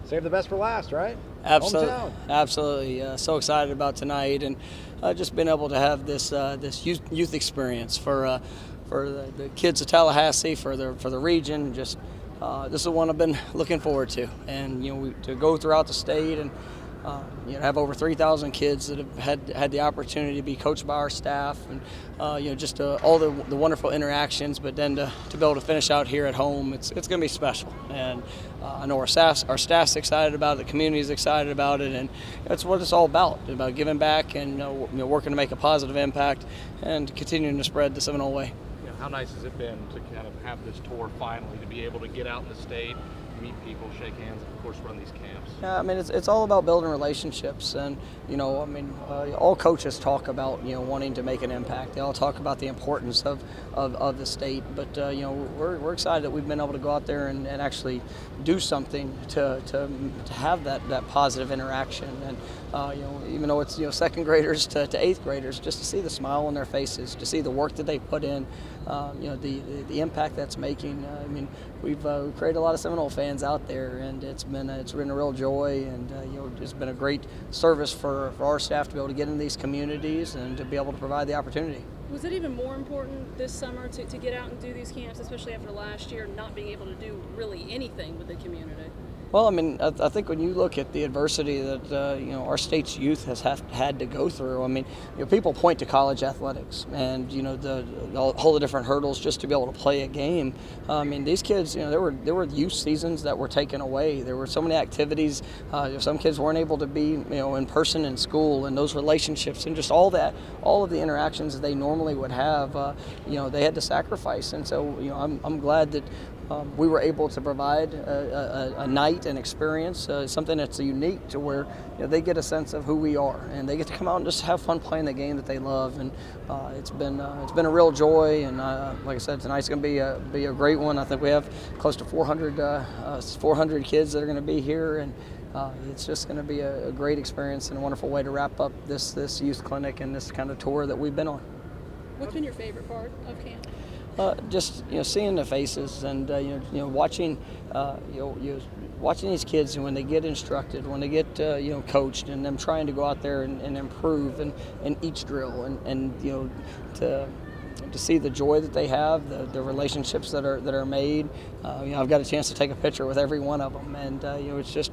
Save the best for last, right? Absolutely, Hometown. absolutely. So excited about tonight, and just being able to have this youth experience for the kids of Tallahassee, for the region. Just this is one I've been looking forward to, and to go throughout the state and have over 3,000 kids that have had the opportunity to be coached by our staff, and just all the wonderful interactions. But then to be able to finish out here at home, it's going to be special. And I know our staff's excited about it, the community's excited about it, and that's what it's all about giving back and working to make a positive impact and continuing to spread the Seminole way. How nice has it been to kind of have this tour finally, to be able to get out in the state, meet people, shake hands, and of course run these camps? Yeah, I mean it's all about building relationships, and all coaches talk about wanting to make an impact. They all talk about the importance of the state, but we're excited that we've been able to go out there and actually do something to have that positive interaction, and even though it's second graders to eighth graders, just to see the smile on their faces, to see the work that they put in, the impact that's making. We've created a lot of Seminole fans out there, and it's been a real joy, and it's been a great service for our staff to be able to get in these communities and to be able to provide the opportunity. Was it even more important this summer to get out and do these camps, especially after last year not being able to do really anything with the community? Well, I think when you look at the adversity that our state's youth has had to go through, people point to college athletics and all the different hurdles just to be able to play a game. These kids, there were youth seasons that were taken away. There were so many activities. Some kids weren't able to be in person in school, and those relationships and just all of the interactions that they normally would have, they had to sacrifice. And so I'm glad that we were able to provide a night and experience, something that's unique to where they get a sense of who we are, and they get to come out and just have fun playing the game that they love. And it's been a real joy. And like I said, tonight's going to be a great one. I think we have close to 400 kids that are going to be here, and it's just going to be a great experience and a wonderful way to wrap up this youth clinic and this kind of tour that we've been on. What's been your favorite part of camp? Just seeing the faces and watching watching these kids when they get instructed, when they get coached, and them trying to go out there and improve in each drill, and to see the joy that they have, the relationships that are made. I've got a chance to take a picture with every one of them, and it's just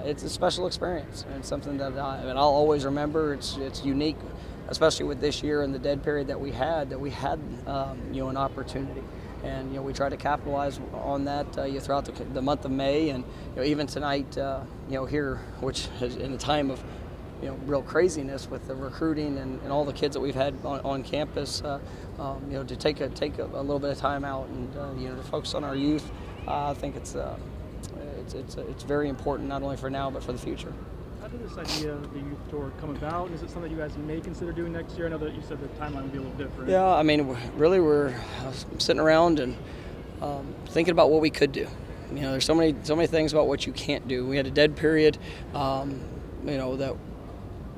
it's a special experience and something that I'll always remember. It's unique, especially with this year and the dead period that we had an opportunity, and we try to capitalize on that throughout the month of May, and even tonight here, which is in a time of real craziness with the recruiting and all the kids that we've had on campus, to take a little bit of time out and to focus on our youth. I think it's very important, not only for now but for the future. How did this idea of the youth tour come about? Is it something you guys may consider doing next year? I know that you said the timeline would be a little different. Yeah, really we're sitting around and thinking about what we could do. There's so many things about what you can't do. We had a dead period, that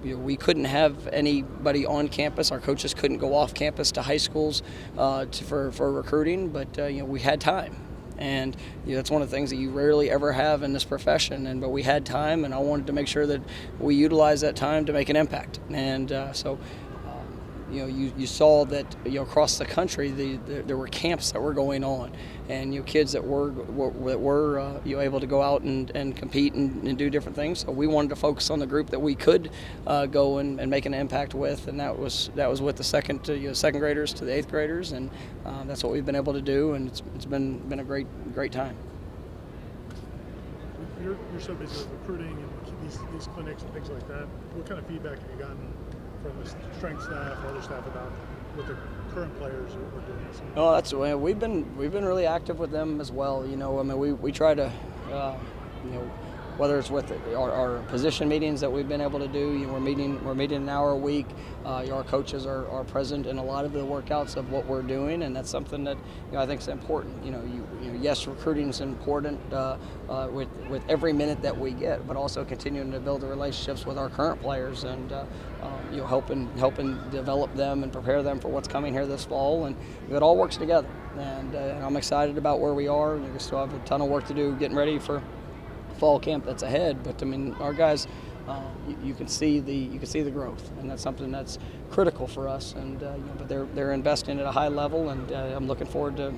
we couldn't have anybody on campus. Our coaches couldn't go off campus to high schools for recruiting, but we had time. And that's one of the things that you rarely ever have in this profession. But we had time, and I wanted to make sure that we utilized that time to make an impact. And so you saw that across the country there were camps that were going on, and kids that were able to go out and compete and do different things. So we wanted to focus on the group that we could go and make an impact with, and that was with the second graders to the eighth graders, and that's what we've been able to do, and it's been a great time. You're so busy with recruiting and these clinics and things like that. What kind of feedback have you gotten from the strength staff or other staff about what the current players are doing? Oh, we've been really active with them as well. We try to, whether it's with our position meetings that we've been able to do. We're meeting an hour a week. Our coaches are present in a lot of the workouts of what we're doing, and that's something that I think is important. Yes, recruiting is important with every minute that we get, but also continuing to build the relationships with our current players and helping develop them and prepare them for what's coming here this fall, and it all works together. And I'm excited about where we are. We still have a ton of work to do getting ready for fall camp that's ahead. But I mean, our guys, you can see the growth, and that's something that's critical for us. And but they're investing at a high level, and I'm looking forward to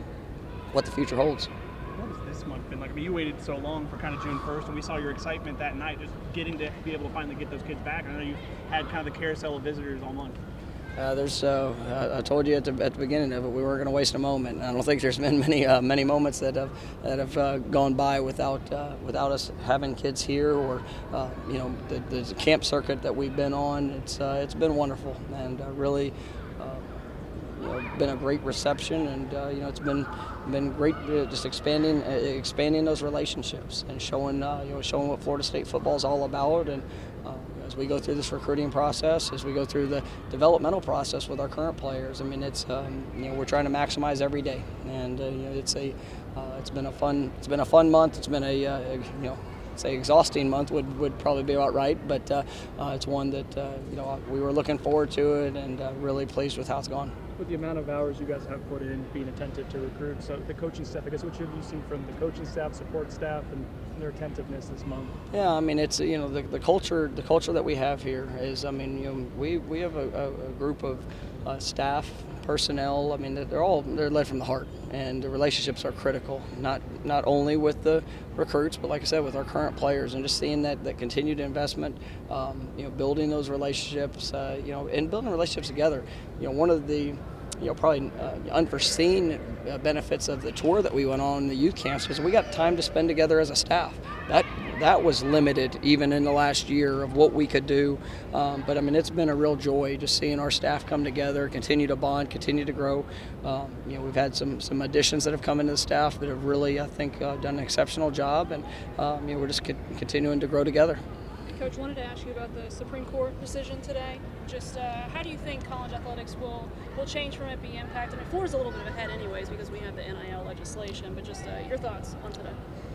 what the future holds. What has this month been like? I mean, you waited so long for kind of June 1st, and we saw your excitement that night, just getting to be able to finally get those kids back. I know you had kind of the carousel of visitors all month. I told you at the beginning of it, we weren't going to waste a moment. I don't think there's been many moments that have gone by without us having kids here, or the camp circuit that we've been on. It's been wonderful, and really been a great reception, and it's been great just expanding those relationships and showing what Florida State football is all about. And as we go through this recruiting process, as we go through the developmental process with our current players, I mean, it's we're trying to maximize every day, and it's been a fun month. It's been say exhausting month would probably be about right, but it's one that we were looking forward to it, and really pleased with how it's gone. With the amount of hours you guys have put in being attentive to recruits, so the coaching staff, I guess, what have you seen from the coaching staff, support staff, and their attentiveness this month? Yeah, I mean, it's the culture that we have here is, I mean, we have a group of staff, personnel. I mean, they're led from the heart, and the relationships are critical. Not only with the recruits, but like I said, with our current players, and just seeing that continued investment, building those relationships, and building relationships together. One of the probably unforeseen benefits of the tour that we went on in the youth camps was we got time to spend together as a staff. That was limited even in the last year of what we could do. But I mean, it's been a real joy just seeing our staff come together, continue to bond, continue to grow. We've had some additions that have come into the staff that have really, I think, done an exceptional job, and we're just continuing to grow together. Coach, wanted to ask you about the Supreme Court decision today. Just how do you think college athletics will change from it, be impacted? And Florida's a little bit ahead anyways because we have the NIL legislation, but just your thoughts on today.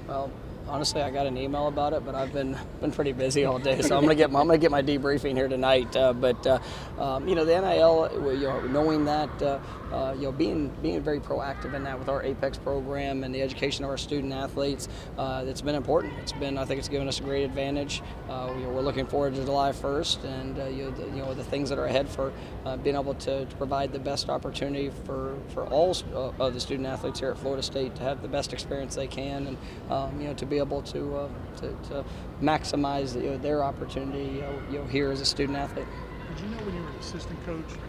Well, honestly, I got an email about it, but I've been pretty busy all day, so I'm gonna get my debriefing here tonight. But the NIL, knowing that, being very proactive in that with our Apex program and the education of our student athletes, it's been important. I think it's given us a great advantage. We're looking forward to July 1st, and the things that are ahead for being able to provide the best opportunity for all of the student athletes here at Florida State to have the best experience they can, and to be able to maximize their opportunity here as a student athlete. Did you know when you were an assistant coach,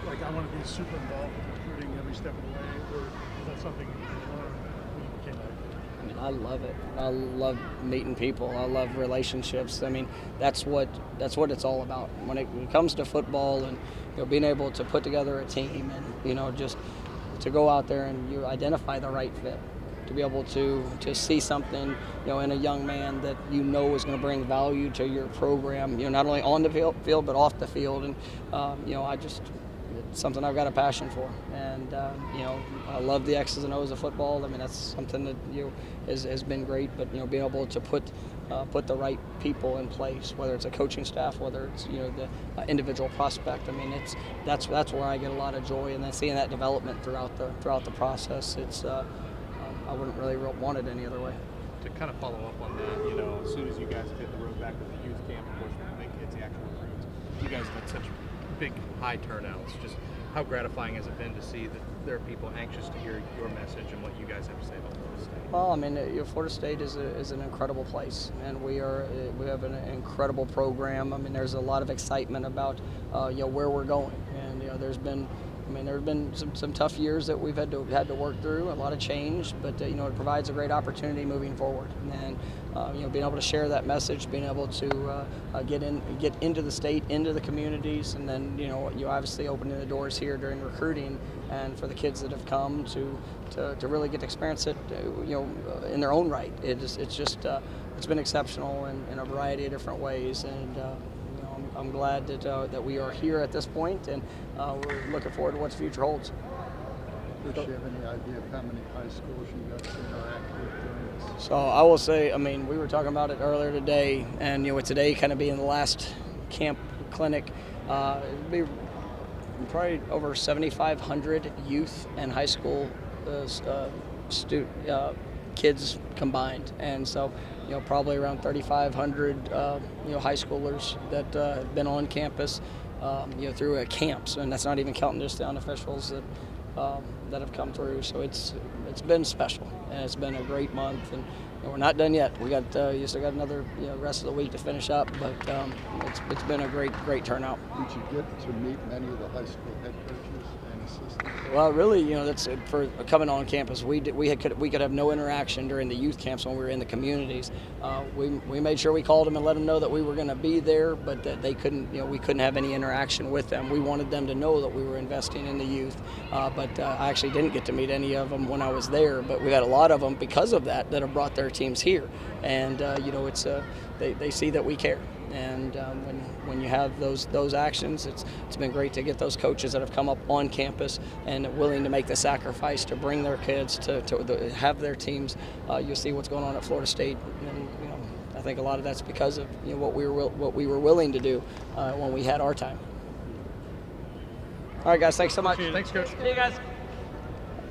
I want to be super involved with recruiting every step of the way, or is that something you learned when you became that? I mean, I love it. I love meeting people. I love relationships. I mean, that's what it's all about. When it comes to football, and being able to put together a team, and just to go out there and you identify the right fit. To be able to see something, in a young man that is going to bring value to your program, not only on the field but off the field, and it's something I've got a passion for, and I love the X's and O's of football. I mean, that's something that has been great, but being able to put the right people in place, whether it's a coaching staff, whether it's the individual prospect. I mean, that's where I get a lot of joy, and then seeing that development throughout the process. I wouldn't really want it any other way. To kind of follow up on that, as soon as you guys hit the road back with the youth camp, of course, when the big kids, the actual recruits, you guys have had such big, high turnouts. Just how gratifying has it been to see that there are people anxious to hear your message and what you guys have to say about Florida State? Well, I mean, Florida State is an incredible place, and we have an incredible program. I mean, there's a lot of excitement about where we're going, and there have been some tough years that we've had to work through, a lot of change, but it provides a great opportunity moving forward, and being able to share that message, being able to get into the state, into the communities, and then you obviously opening the doors here during recruiting, and for the kids that have come to really get to experience it, in their own right. It's been exceptional in a variety of different ways, and I'm glad that we are here at this point, and we're looking forward to what the future holds. Do you have any idea of how many high schools you got to interact with during this? So I will say, I mean, we were talking about it earlier today, and with today kind of being the last camp clinic, it'd be probably over 7,500 youth and high school kids combined, and so probably around 3,500 high schoolers that have been on campus through camps, and that's not even counting just the unofficials that have come through. So it's been special, and it's been a great month, and we're not done yet. We got you still got another rest of the week to finish up, but it's been a great turnout. Did you get to meet many of the high school head coaches and assistants? Well, really, that's for coming on campus. We could have no interaction during the youth camps when we were in the communities. We made sure we called them and let them know that we were going to be there, but that they couldn't. We couldn't have any interaction with them. We wanted them to know that we were investing in the youth, but I actually didn't get to meet any of them when I was there. But we had a lot of them because of that have brought their teams here, and it's they see that we care. And when you have those actions, it's been great to get those coaches that have come up on campus and willing to make the sacrifice to bring their kids to have their teams. You'll see what's going on at Florida State, and I think a lot of that's because of what we were willing to do when we had our time. All right, guys, thanks so much. Thanks, Coach. See you guys.